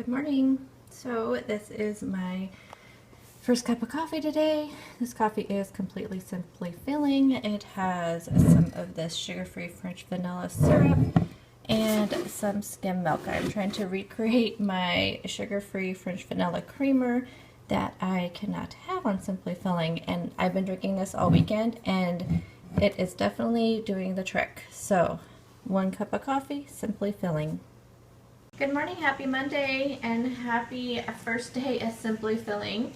Good morning. So this is my first cup of coffee today. This coffee is completely simply filling. It has some of this sugar-free French vanilla syrup and some skim milk. I'm trying to recreate my sugar-free French vanilla creamer that I cannot have on Simply Filling, and I've been drinking this all weekend and it is definitely doing the trick. So 1 cup of coffee, Simply Filling. Good morning, happy Monday, and happy first day of Simply Filling.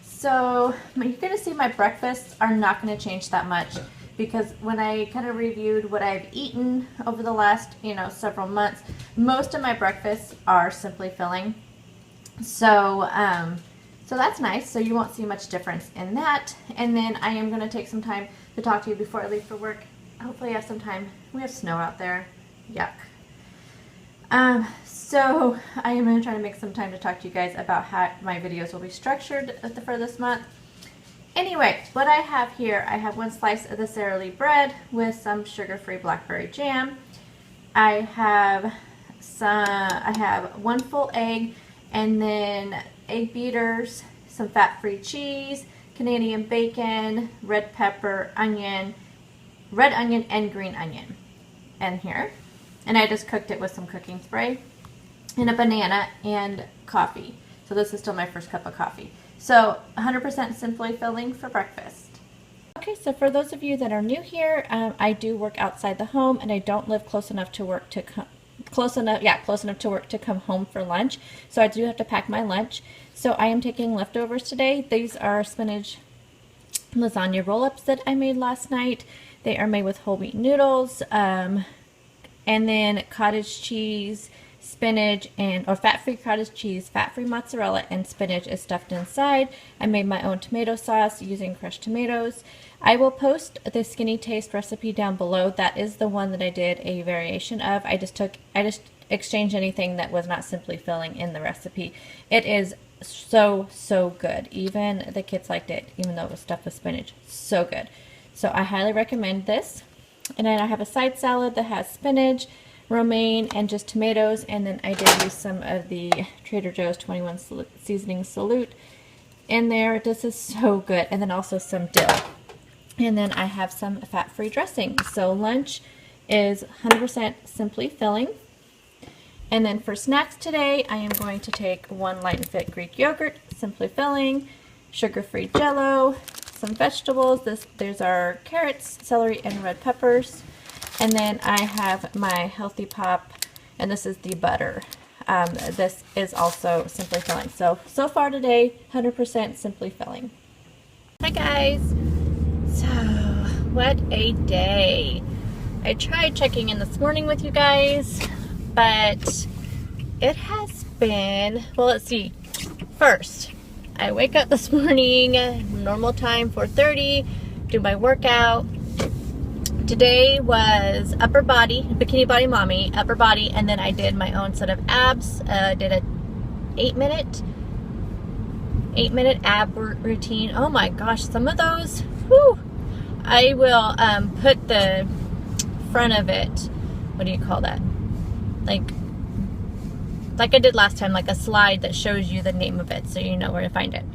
So you're going to see my breakfasts are not going to change that much, because when I kind of reviewed what I've eaten over the last several months, most of my breakfasts are Simply Filling. So so that's nice. So you won't see much difference in that. And then I am going to take some time to talk to you before I leave for work. Hopefully I have some time. We have snow out there. Yuck. So I am going to try to make some time to talk to you guys about how my videos will be structured for this month. Anyway, what I have here, I have 1 slice of the Sara Lee bread with some sugar-free blackberry jam. I have 1 full egg, and then egg beaters, some fat-free cheese, Canadian bacon, red pepper, onion, red onion, and green onion. And here. And I just cooked it with some cooking spray and a banana and coffee. So this is still my first cup of coffee. So 100% Simply Filling for breakfast. Okay, so for those of you that are new here, I do work outside the home, and I don't live close enough to work to close enough to work to come home for lunch. So I do have to pack my lunch. So I am taking leftovers today. These are spinach lasagna roll-ups that I made last night. They are made with whole wheat noodles, and then cottage cheese, spinach, or fat-free cottage cheese, fat-free mozzarella, and spinach is stuffed inside. I made my own tomato sauce using crushed tomatoes. I will post the Skinny Taste recipe down below. That is the one that I did a variation of. I just exchanged anything that was not Simply Filling in the recipe. It is so good. Even the kids liked it, even though it was stuffed with spinach. So good. So I highly recommend this. And then I have a side salad that has spinach, romaine, and just tomatoes. And then I did use some of the Trader Joe's 21 seasoning salute in there. This is so good. And then also some dill. And then I have some fat-free dressing. So lunch is 100% Simply Filling. And then for snacks today, I am going to take 1 Light and Fit Greek yogurt, Simply Filling, sugar-free Jell-O, some vegetables. There's our carrots, celery, and red peppers. And then I have my Healthy Pop, and this is the butter. This is also Simply Filling. So far today, 100% Simply Filling. Hi guys. So, what a day. I tried checking in this morning with you guys, but it has been, well, let's see. First, I wake up this morning, normal time, 4:30, do my workout. Today was upper body, Bikini Body Mommy, upper body, and then I did my own set of abs. Did a 8-minute ab routine. Oh my gosh, some of those, whew. I will put the front of it, what do you call that? Like I did last time, like a slide that shows you the name of it so you know where to find it.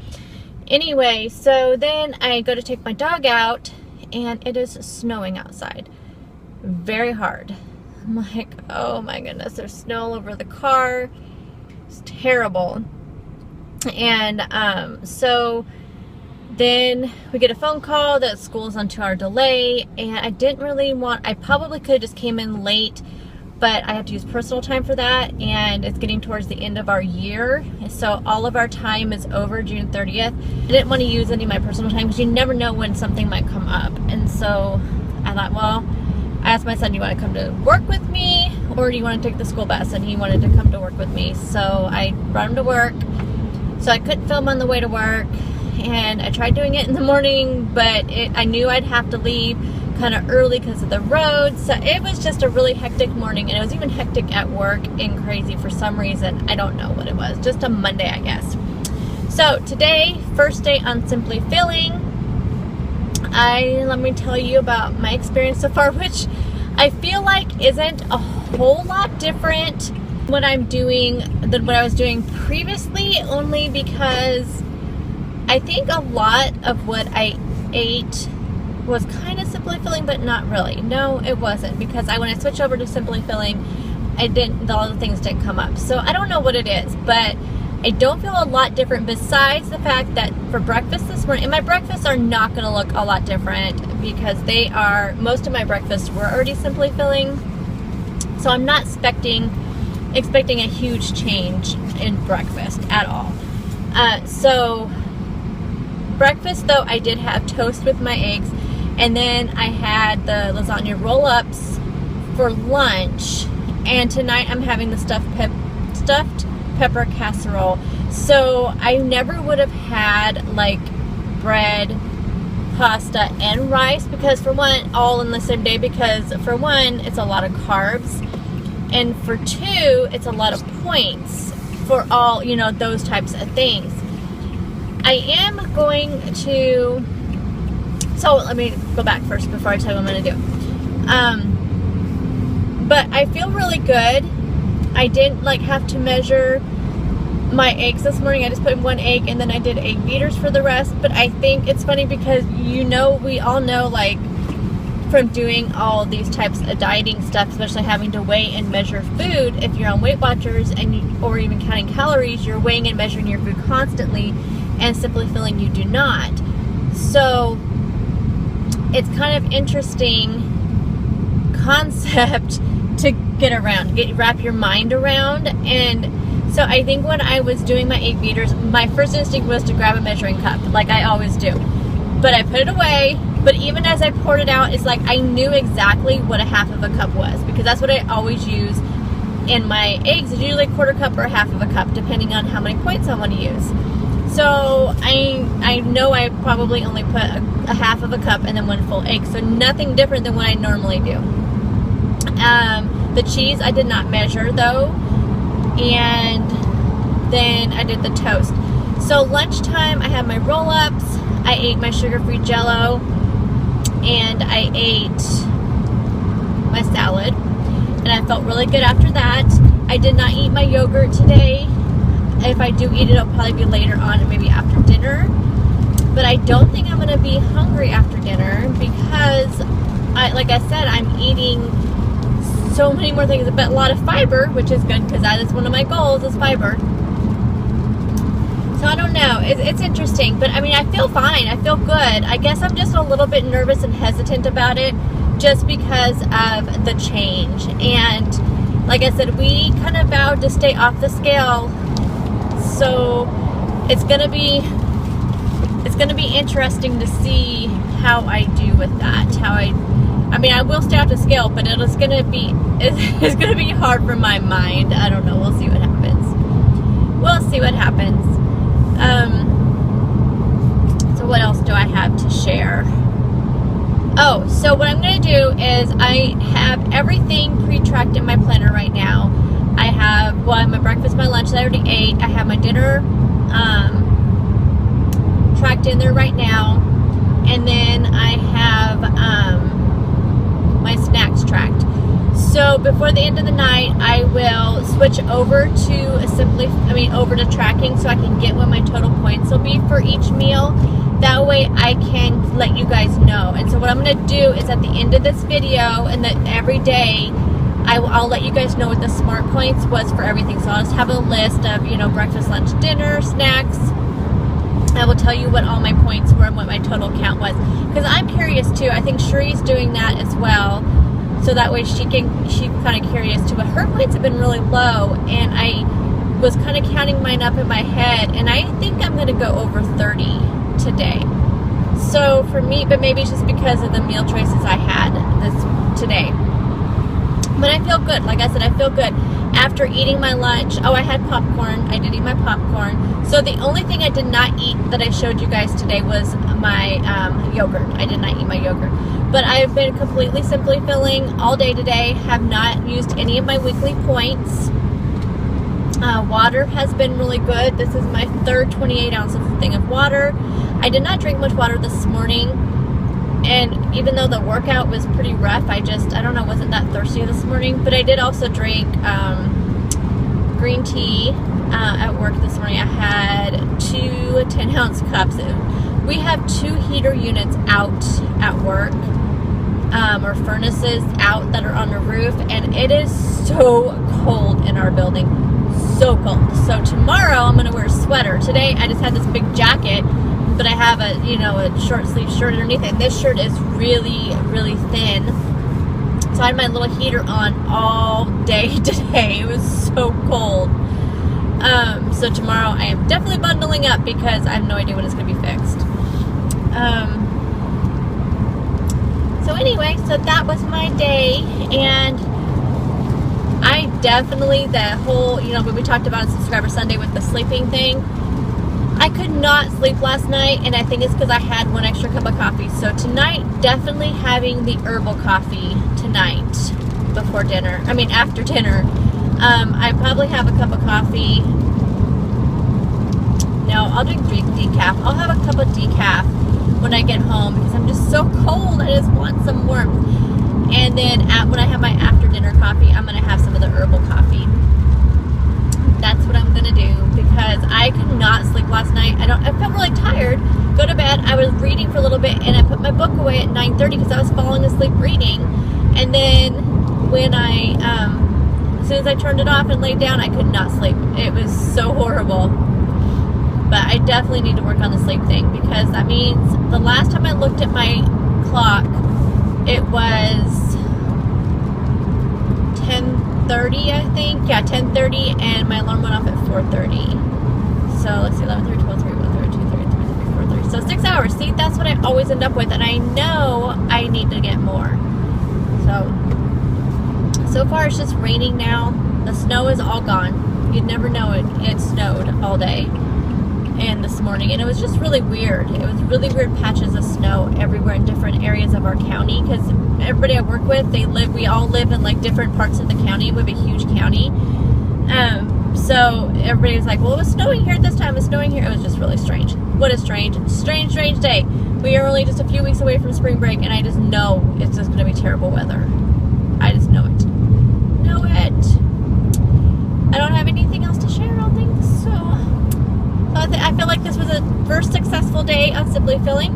Anyway, so then I go to take my dog out, and it is snowing outside very hard. I'm like, oh my goodness, there's snow all over the car. It's terrible. And so then we get a phone call that school's on 2-hour delay, and I didn't really want, I probably could have just came in late, but I have to use personal time for that, and it's getting towards the end of our year, so all of our time is over June 30th. I didn't want to use any of my personal time because you never know when something might come up. And so I thought, well, I asked my son, do you want to come to work with me, or do you want to take the school bus? And he wanted to come to work with me, so I brought him to work. So I couldn't film on the way to work, and I tried doing it in the morning, but I knew I'd have to leave kind of early because of the road. So it was just a really hectic morning, and it was even hectic at work and crazy for some reason. I don't know what it was, just a Monday, I guess. So today, first day on Simply Filling, let me tell you about my experience so far, which I feel like isn't a whole lot different what I'm doing than what I was doing previously, only because I think a lot of what I ate was kind of Simply Filling, but not really. No, it wasn't, because when I switched over to Simply Filling, all the things didn't come up. So I don't know what it is, but I don't feel a lot different, besides the fact that for breakfast this morning, and my breakfasts are not going to look a lot different because most of my breakfasts were already Simply Filling. So I'm not expecting a huge change in breakfast at all. So breakfast, though, I did have toast with my eggs, and then I had the lasagna roll-ups for lunch, and tonight I'm having the stuffed pepper casserole. So I never would have had like bread, pasta, and rice, because for one, all in the same day, because for one, it's a lot of carbs, and for two, it's a lot of points for all, those types of things. I am going to, so let me go back first before I tell you what I'm going to do. But I feel really good. I didn't have to measure my eggs this morning. I just put in one egg, and then I did egg beaters for the rest. But I think it's funny because we all know, from doing all these types of dieting stuff, especially having to weigh and measure food, if you're on Weight Watchers or even counting calories, you're weighing and measuring your food constantly, and Simply Filling you do not. So it's kind of interesting concept to wrap your mind around. And so I think when I was doing my egg beaters, my first instinct was to grab a measuring cup, like I always do. But I put it away. But even as I poured it out, it's like I knew exactly what a half of a cup was, because that's what I always use in my eggs. It's usually a quarter cup or a half of a cup, depending on how many points I want to use. So I know I probably only put a half of a cup and then one full egg. So nothing different than what I normally do. The cheese I did not measure, though. And then I did the toast. So lunchtime, I had my roll-ups. I ate my sugar-free Jell-O. And I ate my salad. And I felt really good after that. I did not eat my yogurt today. If I do eat it, it'll probably be later on, and maybe after dinner. But I don't think I'm going to be hungry after dinner, because, like I said, I'm eating so many more things, but a lot of fiber, which is good, because that is one of my goals, is fiber. So I don't know. It's interesting, but I mean, I feel fine. I feel good. I guess I'm just a little bit nervous and hesitant about it, just because of the change. And like I said, we kind of vowed to stay off the scale. So it's gonna be interesting to see how I do with that. I will stay off the scale, but it's gonna be hard for my mind. I don't know. We'll see what happens. So what else do I have to share? Oh, so what I'm gonna do is I have everything pre-tracked in my planner right now. I have my breakfast, my lunch that I already ate. I have my dinner tracked in there right now. And then I have my snacks tracked. So before the end of the night, I will switch over to over to tracking, so I can get what my total points will be for each meal. That way I can let you guys know. And so what I'm going to do is at the end of this video, and that every day, I'll let you guys know what the smart points was for everything. So I'll just have a list of, breakfast, lunch, dinner, snacks. I will tell you what all my points were and what my total count was. Because I'm curious too. I think Cherie's doing that as well. So that way she's kind of curious too. But her points have been really low. And I was kind of counting mine up in my head. And I think I'm going to go over 30 today. So for me, but maybe it's just because of the meal choices I had today. But I feel good. Like I said, I feel good. After eating my lunch, I had popcorn. I did eat my popcorn. So the only thing I did not eat that I showed you guys today was my yogurt. I did not eat my yogurt. But I've been completely Simply Filling all day today. Have not used any of my weekly points. Water has been really good. This is my third 28 ounce thing of water. I did not drink much water this morning. And even though the workout was pretty rough, I don't know, wasn't that thirsty this morning. But I did also drink green tea at work this morning. I had 2 10-ounce cups. We have 2 heater units out at work, or furnaces out that are on the roof, and it is so cold in our building. So cold. So tomorrow I'm going to wear a sweater. Today I just had this big jacket, but I have a short sleeve shirt underneath it. This shirt is really, really thin. So I had my little heater on all day today. It was so cold. So tomorrow I am definitely bundling up because I have no idea when it's going to be fixed. So anyway, so that was my day, and I definitely, the whole, when we talked about on Subscriber Sunday with the sleeping thing, I could not sleep last night, and I think it's because I had 1 extra cup of coffee. So tonight, definitely having the herbal coffee tonight after dinner. I probably have a cup of coffee. No, I'll drink decaf. I'll have a cup of decaf when I get home because I'm just so cold. I just want some warmth. And then when I have my after dinner coffee, I'm going to have some of the herbal coffee. That's what I'm going to do because I could not sleep last night. I felt really tired. Go to bed. I was reading for a little bit, and I put my book away at 9:30 because I was falling asleep reading. And then when as soon as I turned it off and laid down, I could not sleep. It was so horrible. But I definitely need to work on the sleep thing because that means the last time I looked at my clock, it was 10:30, I think. Yeah, 10:30, and my alarm went off at 4:30. So let's see, 11:30, 12:30, 1:30, 2:30, 3:30, 4:30. So 6 hours. See, that's what I always end up with, and I know I need to get more. So far it's just raining now. The snow is all gone. You'd never know it. It snowed all day and this morning, and it was just really weird. It was really weird patches of snow everywhere in different areas of our county because everybody I work with, we all live in like different parts of the county. We have a huge county. So everybody was like, well, it was snowing here this time, it's snowing here. It was just really strange. What a strange day. We are only just a few weeks away from spring break, and I just know it's just going to be terrible weather. I just know it. I don't have anything else to share, I don't think so. I feel like this was a first successful day on Simply Filling.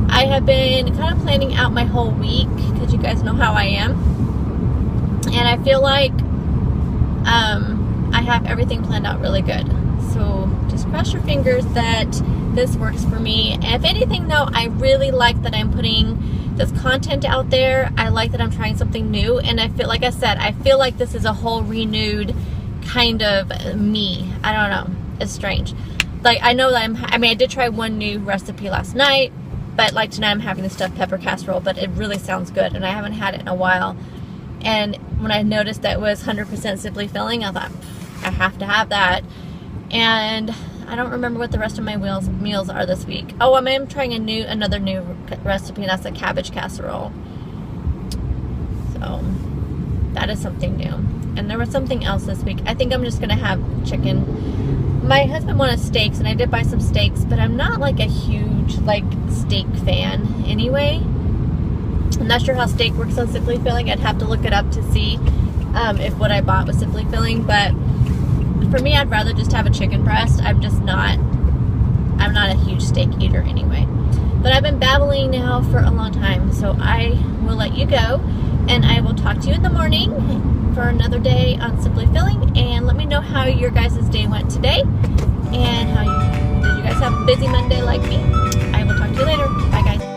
I have been kind of planning out my whole week because you guys know how I am. And I feel like I have everything planned out really good. So just cross your fingers that this works for me. And if anything, though, I really like that I'm putting this content out there. I like that I'm trying something new. And I feel, like I said, I feel like this is a whole renewed kind of me. I don't know. It's strange. Like, I know that I did try one new recipe last night, but like tonight I'm having the stuffed pepper casserole, but it really sounds good, and I haven't had it in a while. And when I noticed that it was 100% Simply Filling, I thought, I have to have that. And I don't remember what the rest of my meals are this week. Oh, I am trying another new recipe, and that's a cabbage casserole. So that is something new. And there was something else this week. I think I'm just going to have chicken. My husband wanted steaks, and I did buy some steaks, but I'm not like a huge steak fan anyway. I'm not sure how steak works on Simply Filling. I'd have to look it up to see if what I bought was Simply Filling. But for me, I'd rather just have a chicken breast. I'm not a huge steak eater anyway. But I've been babbling now for a long time, so I will let you go, and I will talk to you in the morning for another day on Simply Filling. And let me know how your guys' day went today, and did you guys have a busy Monday like me? I will talk to you later. Bye, guys.